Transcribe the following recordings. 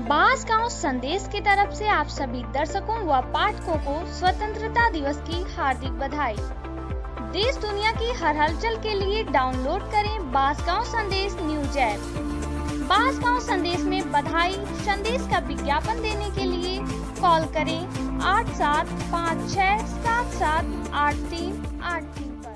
बांसगांव संदेश की तरफ से आप सभी दर्शकों व पाठकों को स्वतंत्रता दिवस की हार्दिक बधाई। देश दुनिया की हर हलचल के लिए डाउनलोड करें बांसगांव संदेश न्यूज ऐप। बांसगांव संदेश में बधाई संदेश का विज्ञापन देने के लिए कॉल करें 8756778383 पर।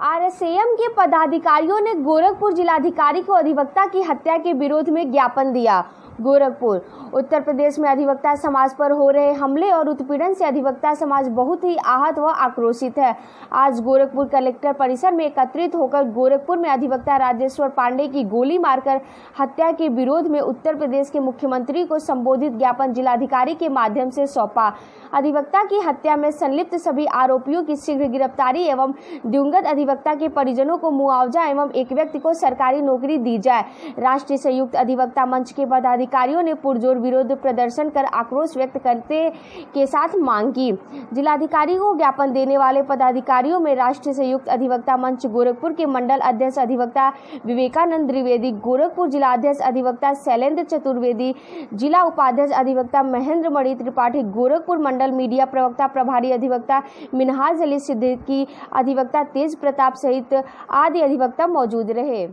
आरएसएम के पदाधिकारियों ने गोरखपुर जिलाधिकारी को अधिवक्ता की हत्या के विरोध में ज्ञापन दिया। गोरखपुर उत्तर प्रदेश में अधिवक्ता समाज पर हो रहे हमले और उत्पीड़न से अधिवक्ता समाज बहुत ही आहत व आक्रोशित है। आज गोरखपुर कलेक्टर परिसर में एकत्रित होकर गोरखपुर में अधिवक्ता राजेश्वर पांडे की गोली मारकर हत्या के विरोध में उत्तर प्रदेश के मुख्यमंत्री को संबोधित ज्ञापन जिलाधिकारी के माध्यम से सौंपा। अधिवक्ता की हत्या में संलिप्त सभी आरोपियों की शीघ्र गिरफ्तारी एवं दिवंगत अधिवक्ता के परिजनों को मुआवजा एवं एक व्यक्ति को सरकारी नौकरी दी जाए। राष्ट्रीय संयुक्त अधिवक्ता मंच के पदाधिकारियों ने पुरजोर विरोध प्रदर्शन कर आक्रोश व्यक्त करते के साथ मांग की। जिलाधिकारी को ज्ञापन देने वाले पदाधिकारियों में राष्ट्रीय संयुक्त अधिवक्ता मंच गोरखपुर के मंडल अध्यक्ष अधिवक्ता विवेकानंद द्विवेदी, गोरखपुर जिला अध्यक्ष अधिवक्ता शैलेंद्र चतुर्वेदी, जिला उपाध्यक्ष अधिवक्ता महेंद्र मणि त्रिपाठी, गोरखपुर मंडल मीडिया प्रवक्ता प्रभारी अधिवक्ता मिनहाज अली सिद्दीकी, अधिवक्ता तेज प्रताप सहित आदि अधिवक्ता मौजूद रहे।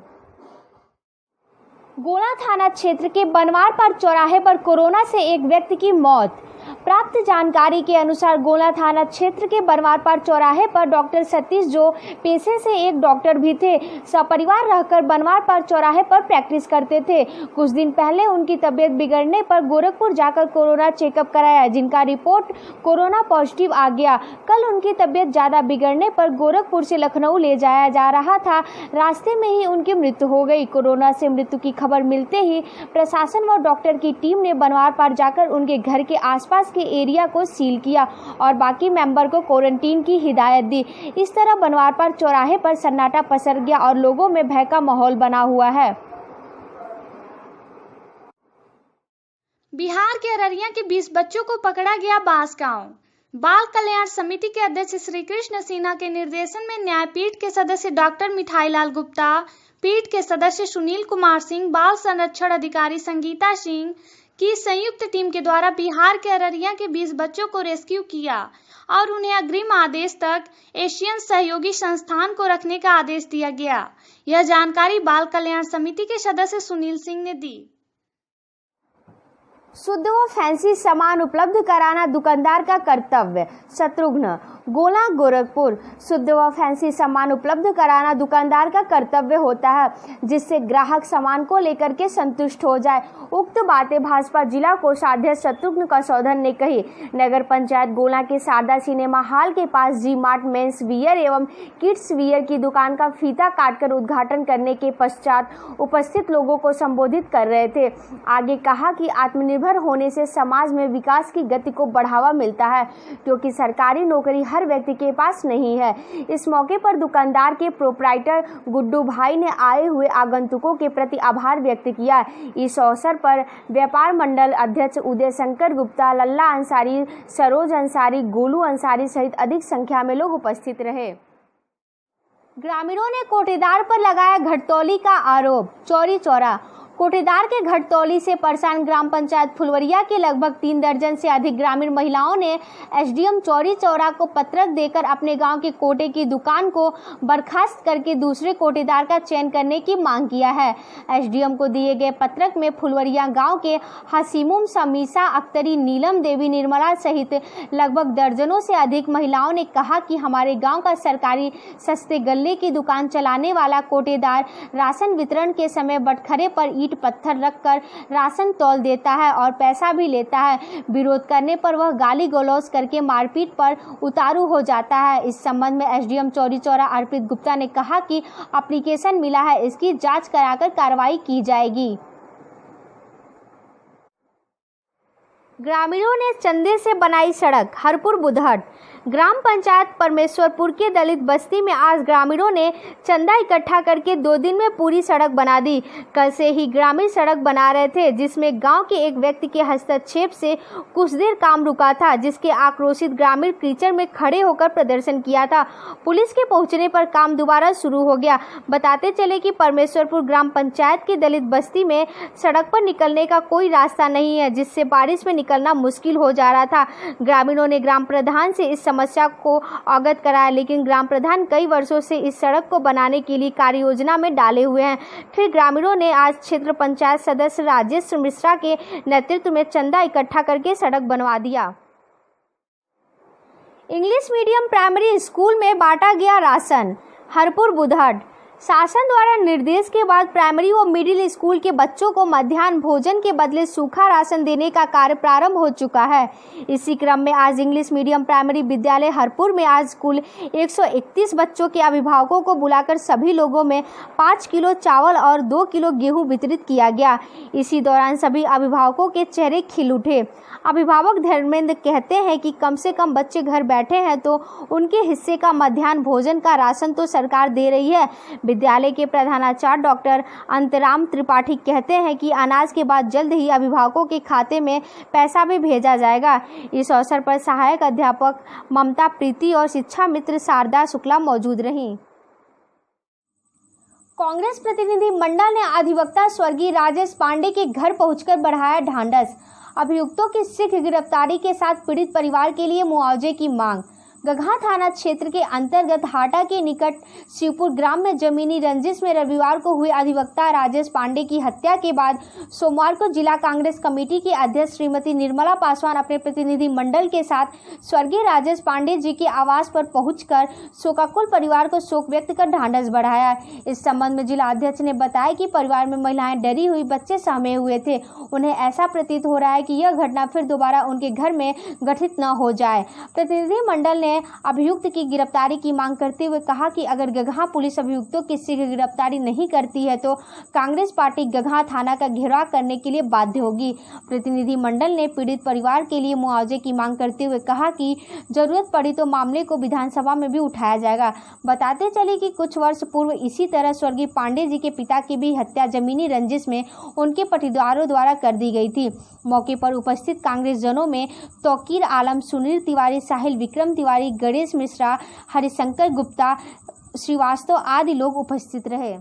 गोला थाना क्षेत्र के बनवारपार चौराहे पर कोरोना से एक व्यक्ति की मौत। प्राप्त जानकारी के अनुसार गोला थाना क्षेत्र के बनवारपार चौराहे पर डॉक्टर सतीश, जो पेशे से एक डॉक्टर भी थे, सपरिवार रहकर बनवारपार चौराहे पर प्रैक्टिस करते थे। कुछ दिन पहले उनकी तबीयत बिगड़ने पर गोरखपुर जाकर कोरोना चेकअप कराया, जिनका रिपोर्ट कोरोना पॉजिटिव आ गया। कल उनकी तबीयत ज़्यादा बिगड़ने पर गोरखपुर से लखनऊ ले जाया जा रहा था। रास्ते में ही उनकी मृत्यु हो गई। कोरोना से मृत्यु की खबर मिलते ही प्रशासन व डॉक्टर की टीम ने बनवारपार जाकर उनके घर के आसपास के एरिया को सील किया और बाकी मेंबर को क्वारंटीन की हिदायत दी। इस तरह बनवारपार चौराहे पर सन्नाटा पसर गया और लोगों में भय का माहौल बना हुआ है। बिहार के अररिया के 20 बच्चों को पकड़ा गया बांसगांव। बाल कल्याण समिति के अध्यक्ष श्री कृष्ण सिन्हा के निर्देशन में न्यायपीठ के सदस्य डॉक्टर मिठाई लाल गुप्ता, पीठ के सदस्य सुनील कुमार सिंह, बाल संरक्षण अधिकारी संगीता सिंह की संयुक्त टीम के द्वारा बिहार के अररिया के 20 बच्चों को रेस्क्यू किया और उन्हें अग्रिम आदेश तक एशियन सहयोगी संस्थान को रखने का आदेश दिया गया। यह जानकारी बाल कल्याण समिति के सदस्य सुनील सिंह ने दी। शुद्ध व फैंसी सामान उपलब्ध कराना दुकानदार का कर्तव्य। शत्रुघ्न गोला गोरखपुर शुद्ध व फैंसी सामान उपलब्ध कराना दुकानदार का कर्तव्य होता है, जिससे ग्राहक सामान को लेकर के संतुष्ट हो जाए। उक्त बातें भाजपा जिला कोषाध्यक्ष शत्रुघ्न कसौधन ने कही। नगर पंचायत गोला के शारदा सिनेमा हॉल के पास जी मार्ट मेंस वियर एवं किड्स वियर की दुकान का फीता काटकर उद्घाटन करने के पश्चात उपस्थित लोगों को संबोधित कर रहे थे। आगे कहा कि आत्मनिर्भर होने से समाज में विकास की गति को बढ़ावा मिलता है, क्योंकि सरकारी नौकरी हर व्यक्ति के पास नहीं है। इस मौके पर दुकानदार के प्रोप्राइटर गुड्डू भाई ने आए हुए आगंतुकों के प्रति आभार व्यक्त किया। इस अवसर पर व्यापार मंडल अध्यक्ष उदय शंकर गुप्ता, लल्ला अंसारी, सरोज अंसारी, गोलू अंसारी सहित अधिक संख्या में लोग उपस्थित रहे। ग्रामीणों ने कोटेदार पर लगाया घटतौली का आरोप। चौरी चौरा कोटेदार के घटतौली से परेशान ग्राम पंचायत फुलवरिया के लगभग 3 दर्जन से अधिक ग्रामीण महिलाओं ने एसडीएम चौरी चौरा को पत्रक देकर अपने गांव के कोटे की दुकान को बर्खास्त करके दूसरे कोटेदार का चयन करने की मांग किया है। एसडीएम को दिए गए पत्रक में फुलवरिया गांव के हसीमुम, समीसा अख्तरी, नीलम देवी, निर्मला सहित लगभग दर्जनों से अधिक महिलाओं ने कहा कि हमारे गाँव का सरकारी सस्ते गल्ले की दुकान चलाने वाला कोटेदार राशन वितरण के समय बटखरे पर ईंट पत्थर रखकर राशन तौल देता है और पैसा भी लेता है। विरोध करने पर वह गाली गलौज करके मारपीट पर उतारू हो जाता है। इस संबंध में एसडीएम चौरी चौरा अर्पित गुप्ता ने कहा कि एप्लीकेशन मिला है, इसकी जांच कराकर कार्रवाई की जाएगी। ग्रामीणों ने चंदे से बनाई सड़क। हरपुर बुधहट ग्राम पंचायत परमेश्वरपुर के दलित बस्ती में आज ग्रामीणों ने चंदा इकट्ठा करके 2 दिन में पूरी सड़क बना दी। कल से ही ग्रामीण सड़क बना रहे थे, जिसमें गांव के एक व्यक्ति के हस्तक्षेप से कुछ देर काम रुका था, जिसके आक्रोशित ग्रामीण कीचड़ में खड़े होकर प्रदर्शन किया था। पुलिस के पहुंचने पर काम दोबारा शुरू हो गया। बताते चले कि परमेश्वरपुर ग्राम पंचायत की दलित बस्ती में सड़क पर निकलने का कोई रास्ता नहीं है, जिससे बारिश में निकलना मुश्किल हो जा रहा था। ग्रामीणों ने ग्राम प्रधान से इस समस्या को अवगत कराया, लेकिन ग्राम प्रधान कई वर्षों से इस सड़क को बनाने के लिए कार्य योजना में डाले हुए हैं। फिर ग्रामीणों ने आज क्षेत्र पंचायत सदस्य राजेश मिश्रा के नेतृत्व में चंदा इकट्ठा करके सड़क बनवा दिया। इंग्लिश मीडियम प्राइमरी स्कूल में बांटा गया राशन। हरपुर बुधहट शासन द्वारा निर्देश के बाद प्राइमरी व मिडिल स्कूल के बच्चों को मध्याह्न भोजन के बदले सूखा राशन देने का कार्य प्रारंभ हो चुका है। इसी क्रम में आज इंग्लिश मीडियम प्राइमरी विद्यालय हरपुर में आज कुल 131 बच्चों के अभिभावकों को बुलाकर सभी लोगों में 5 किलो चावल और 2 किलो गेहूं वितरित किया गया। इसी दौरान सभी अभिभावकों के चेहरे खिल उठे। अभिभावक धर्मेंद्र कहते हैं कि कम से कम बच्चे घर बैठे हैं तो उनके हिस्से का मध्याह्न भोजन का राशन तो सरकार दे रही है। विद्यालय के प्रधानाचार्य डॉक्टर अंतराम त्रिपाठी कहते हैं कि अनाज के बाद जल्द ही अभिभावकों के खाते में पैसा भी भेजा जाएगा। इस अवसर पर सहायक अध्यापक ममता प्रीति और शिक्षा मित्र शारदा शुक्ला मौजूद रहीं। कांग्रेस प्रतिनिधि मंडल ने अधिवक्ता स्वर्गीय राजेश पांडे के घर पहुंचकर बढ़ाया ढांढस। अभियुक्तों की शीघ्र गिरफ्तारी के साथ पीड़ित परिवार के लिए मुआवजे की मांग। गगहा थाना क्षेत्र के अंतर्गत हाटा के निकट शिवपुर ग्राम में जमीनी रंजिश में रविवार को हुए अधिवक्ता राजेश पांडे की हत्या के बाद सोमवार को जिला कांग्रेस कमेटी की अध्यक्ष श्रीमती निर्मला पासवान अपने प्रतिनिधि मंडल के साथ स्वर्गीय राजेश पांडे जी के आवास पर पहुंचकर शोकाकुल परिवार को शोक व्यक्त कर ढांढस बढ़ाया। इस संबंध में जिला अध्यक्ष ने बताया कि परिवार में महिलाएं डरी हुई, बच्चे सहमे हुए थे। उन्हें ऐसा प्रतीत हो रहा है कि यह घटना फिर दोबारा उनके घर में घटित न हो जाए। प्रतिनिधि मंडल ने अभियुक्त की गिरफ्तारी की मांग करते हुए कहा कि अगर गगहा पुलिस अभियुक्तों की शीघ्र गिरफ्तारी नहीं करती है तो कांग्रेस पार्टी गगहा थाना का घेराव करने के लिए बाध्य होगी। प्रतिनिधि मंडल ने पीड़ित परिवार के लिए मुआवजे की मांग करते हुए कहा कि जरूरत पड़ी तो मामले को विधानसभा में भी उठाया जाएगा। बताते चले कि कुछ वर्ष पूर्व इसी तरह स्वर्गीय पांडे जी के पिता की भी हत्या जमीनी रंजिश में उनके पटीदारों द्वारा कर दी गई थी। मौके पर उपस्थित कांग्रेस जनों में तौकीर आलम, सुनील तिवारी, साहिल विक्रम तिवारी, गणेश मिश्रा, हरिशंकर गुप्ता, श्रीवास्तव आदि लोग उपस्थित रहे।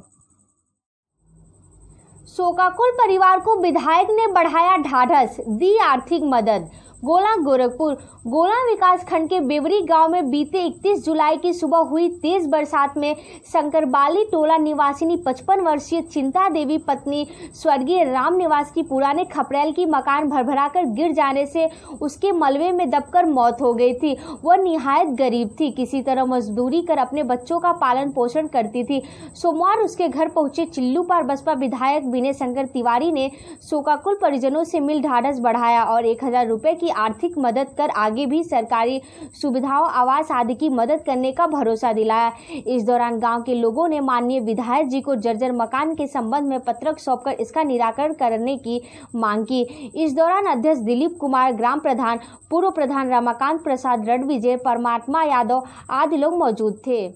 शोकाकुल परिवार को विधायक ने बढ़ाया ढाढ़स, दी आर्थिक मदद। गोला गोरखपुर गोला विकास खंड के बेवरी गांव में बीते 31 जुलाई की सुबह हुई तेज बरसात में शंकरबाली टोला निवासिनी 55 वर्षीय चिंता देवी पत्नी स्वर्गीय राम निवास की पुराने खपरेल की मकान भरभराकर गिर जाने से उसके मलबे में दबकर मौत हो गई थी। वह निहायत गरीब थी, किसी तरह मजदूरी कर अपने बच्चों का पालन पोषण करती थी। सोमवार उसके घर पहुंचे चिल्लूपार बसपा विधायक विनय शंकर तिवारी ने शोकाकुल परिजनों से मिल ढाढ़स बढ़ाया और 1000 रुपए की आर्थिक मदद कर आगे भी सरकारी सुविधाओं, आवास आदि की मदद करने का भरोसा दिलाया। इस दौरान गांव के लोगों ने माननीय विधायक जी को जर्जर मकान के संबंध में पत्रक सौंपकर इसका निराकरण करने की मांग की। इस दौरान अध्यक्ष दिलीप कुमार, ग्राम प्रधान, पूर्व प्रधान रमाकांत प्रसाद, रणविजय, परमात्मा यादव आदि लोग मौजूद थे।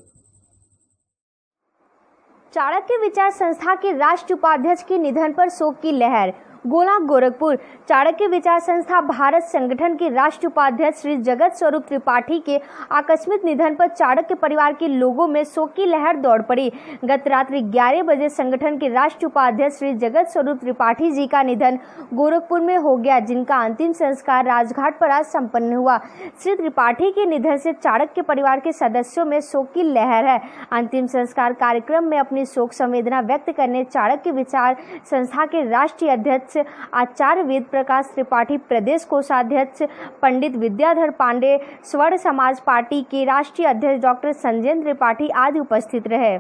चाणक्य विचार संस्था के राष्ट्रीय उपाध्यक्ष के निधन पर शोक की लहर। गोला गोरखपुर चाणक्य विचार संस्था भारत संगठन के राष्ट्रीय उपाध्यक्ष श्री जगत स्वरूप त्रिपाठी के आकस्मिक निधन पर चाणक्य परिवार के लोगों में शोक की लहर दौड़ पड़ी। गत रात्रि 11 बजे संगठन के राष्ट्रीय उपाध्यक्ष श्री जगत स्वरूप त्रिपाठी जी का निधन गोरखपुर में हो गया, जिनका अंतिम संस्कार राजघाट पर आज संपन्न हुआ। श्री त्रिपाठी के निधन से चाणक्य परिवार के सदस्यों में शोक की लहर है। अंतिम संस्कार कार्यक्रम में अपनी शोक संवेदना व्यक्त करने चाणक्य विचार संस्था के राष्ट्रीय अध्यक्ष आचार्य वेद प्रकाश त्रिपाठी, प्रदेश कोषाध्यक्ष पंडित विद्याधर पांडे, स्वर्ण समाज पार्टी के राष्ट्रीय अध्यक्ष डॉक्टर संजय त्रिपाठी आदि उपस्थित रहे।